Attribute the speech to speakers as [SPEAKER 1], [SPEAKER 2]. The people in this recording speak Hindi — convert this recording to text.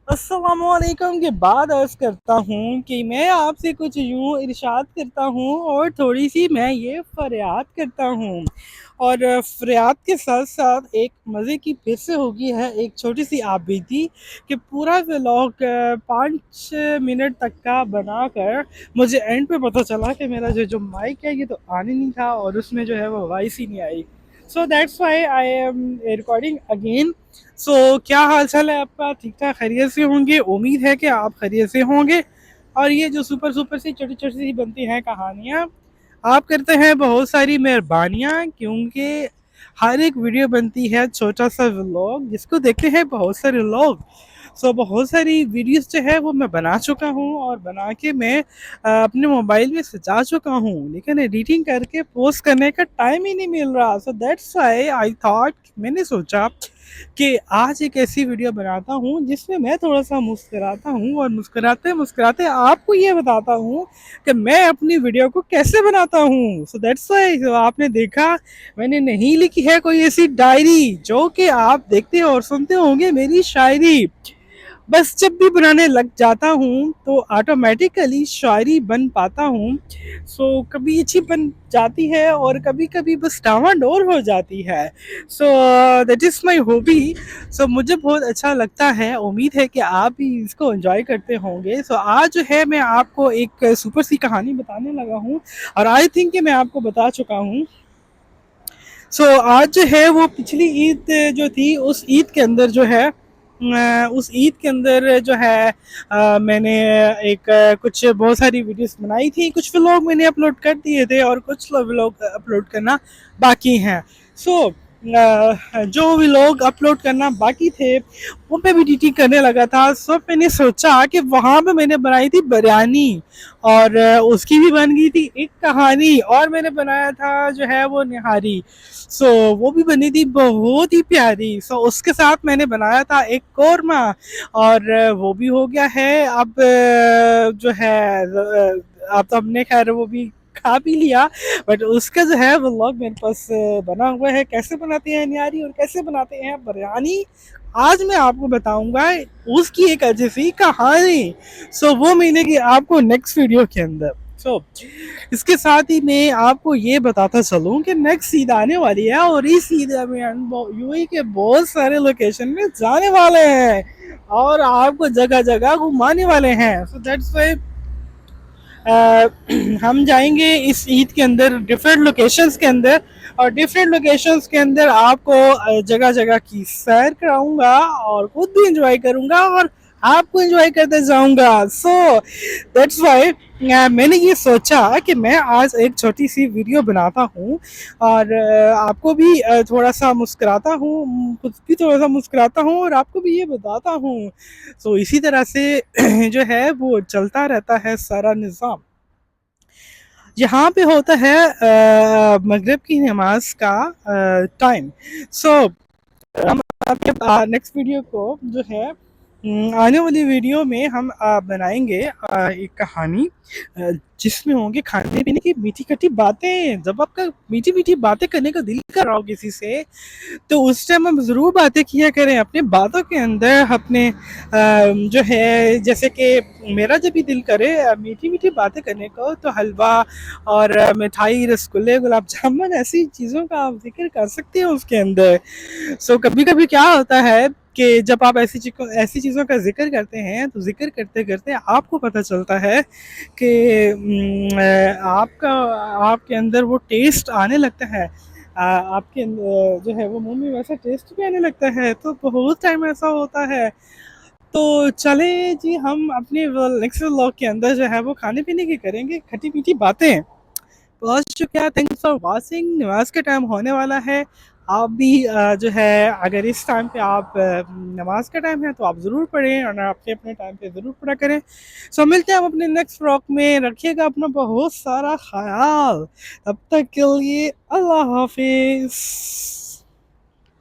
[SPEAKER 1] अस्सलाम वालेकुम के बाद अर्ज़ करता हूँ कि मैं आपसे कुछ यूँ इरशाद करता हूँ और थोड़ी सी मैं ये फ़रियाद करता हूँ। और फ़रियाद के साथ साथ एक मज़े की फिर से होगी है एक छोटी सी आप बीती कि पूरा व्लॉग 5 मिनट तक का बनाकर मुझे एंड पे पता चला कि मेरा जो माइक है ये तो आने नहीं था और उसमें जो है वो वॉइस ही नहीं आई। So that's why I am recording again. So क्या हाल चाल है आपका? ठीक ठाक खैरियत से होंगे, उम्मीद है कि आप खैरियत से होंगे। और ये जो सुपर सुपर सी छोटी छोटी सी बनती हैं कहानियाँ, आप करते हैं बहुत सारी मेहरबानियाँ, क्योंकि हर एक वीडियो बनती है छोटा सा व्लॉग जिसको देखते हैं बहुत सारे लोग। बहुत सारी वीडियोस जो है वो मैं बना चुका हूँ और बना के मैं अपने मोबाइल में सजा चुका हूँ, लेकिन एडिटिंग करके पोस्ट करने का टाइम ही नहीं मिल रहा। So that's why I thought, मैंने सोचा कि आज एक ऐसी वीडियो बनाता हूँ जिसमें मैं थोड़ा सा मुस्कुराता हूँ और मुस्कुराते मुस्कुराते आपको ये बताता हूँ कि मैं अपनी वीडियो को कैसे बनाता हूँ। सो दैट्स व्हाई आपने देखा, मैंने नहीं लिखी है कोई ऐसी डायरी जो कि आप देखते और सुनते होंगे मेरी शायरी। बस जब भी बनाने लग जाता हूँ तो ऑटोमेटिकली शायरी बन पाता हूँ। कभी अच्छी बन जाती है और कभी कभी बस डावाडोल हो जाती है। So that is my hobby. मुझे बहुत अच्छा लगता है, उम्मीद है कि आप भी इसको एंजॉय करते होंगे। आज जो है मैं आपको एक सुपर सी कहानी बताने लगा हूँ और आई थिंक कि मैं आपको बता चुका हूँ। आज जो है वो पिछली ईद जो थी उस ईद के अंदर जो है उस ईद के अंदर जो है मैंने एक कुछ बहुत सारी वीडियोस बनाई थी, कुछ व्लॉग मैंने अपलोड कर दिए थे और कुछ व्लॉग अपलोड करना बाकी हैं। सो जो व्लॉग अपलोड करना बाकी थे वो मैं भी एडिटिंग करने लगा था। मैंने सोचा कि वहाँ पे मैंने बनाई थी बिरयानी और उसकी भी बन गई थी एक कहानी, और मैंने बनाया था जो है वो निहारी। वो भी बनी थी बहुत ही प्यारी। उसके साथ मैंने बनाया था एक कोरमा और वो भी हो गया है। अब जो है अब तो हमने खैर वो भी खा भी लिया, बट उसका जो है व्लॉग मेरे पास बना हुआ है, कैसे बनाते हैं निहारी और कैसे बनाते हैं बिरयानी आज मैं आपको बताऊंगा। उसकी एक अजीब सी कहानी वो मिलेगी आपको नेक्स्ट वीडियो के अंदर। इसके साथ ही मैं आपको ये बताता चलूं कि नेक्स्ट ईद आने वाली है और इस ईद में हम यूएई के बहुत सारे लोकेशन में जाने वाले हैं और आपको जगह जगह घुमाने वाले हैं। दैट्स वाई हम जाएंगे इस ईद के अंदर डिफरेंट लोकेशंस के अंदर, और डिफरेंट लोकेशंस के अंदर आपको जगह जगह की सैर कराऊंगा और खुद भी इंजॉय करूंगा और आपको एंजॉय करते जाऊंगा। दैट्स वाई मैंने ये सोचा कि मैं आज एक छोटी सी वीडियो बनाता हूँ और आपको भी थोड़ा सा मुस्कुराता हूँ, खुद भी थोड़ा सा मुस्कुराता हूँ और आपको भी ये बताता हूँ। इसी तरह से जो है वो चलता रहता है सारा निज़ाम। यहाँ पे होता है मगरिब की नमाज का टाइम। सो हम आपके नेक्स्ट वीडियो को जो है आने वाली वीडियो में हम बनाएंगे एक कहानी जिसमें होंगे खाने पीने की मीठी खट्टी बातें। जब आपका मीठी मीठी बातें करने का दिल कर रहा हो किसी से, तो उस टाइम हम ज़रूर बातें किया करें अपने बातों के अंदर अपने जो है, जैसे कि मेरा जब भी दिल करे मीठी मीठी बातें करने को, तो हलवा और मिठाई, रसगुल्ले, गुलाब जामुन ऐसी चीज़ों का आप जिक्र कर सकते हैं उसके अंदर। कभी कभी क्या होता है कि जब आप ऐसी चीज़ों का जिक्र करते हैं तो जिक्र करते करते आपको पता चलता है कि आपका आपके अंदर वो टेस्ट आने लगता है। आपके जो है वो मुंह में वैसा टेस्ट भी आने लगता है। तो बहुत टाइम ऐसा होता है। तो चले जी, हम अपने नेक्स्ट व्लॉग के अंदर जो है वो खाने पीने की करेंगे खट्टी मीठी बातें। पहुंच चुके हैं, थैंक्स फॉर वॉचिंग। नमाज का टाइम होने वाला है। आप भी जो है अगर इस टाइम पे आप नमाज का टाइम है तो आप ज़रूर पढ़ें और अपने अपने टाइम पे ज़रूर पढ़ा करें। मिलते हैं हम अपने नेक्स्ट व्लॉग में। रखिएगा अपना बहुत सारा ख्याल। तब तक के लिए अल्लाह हाफिज़।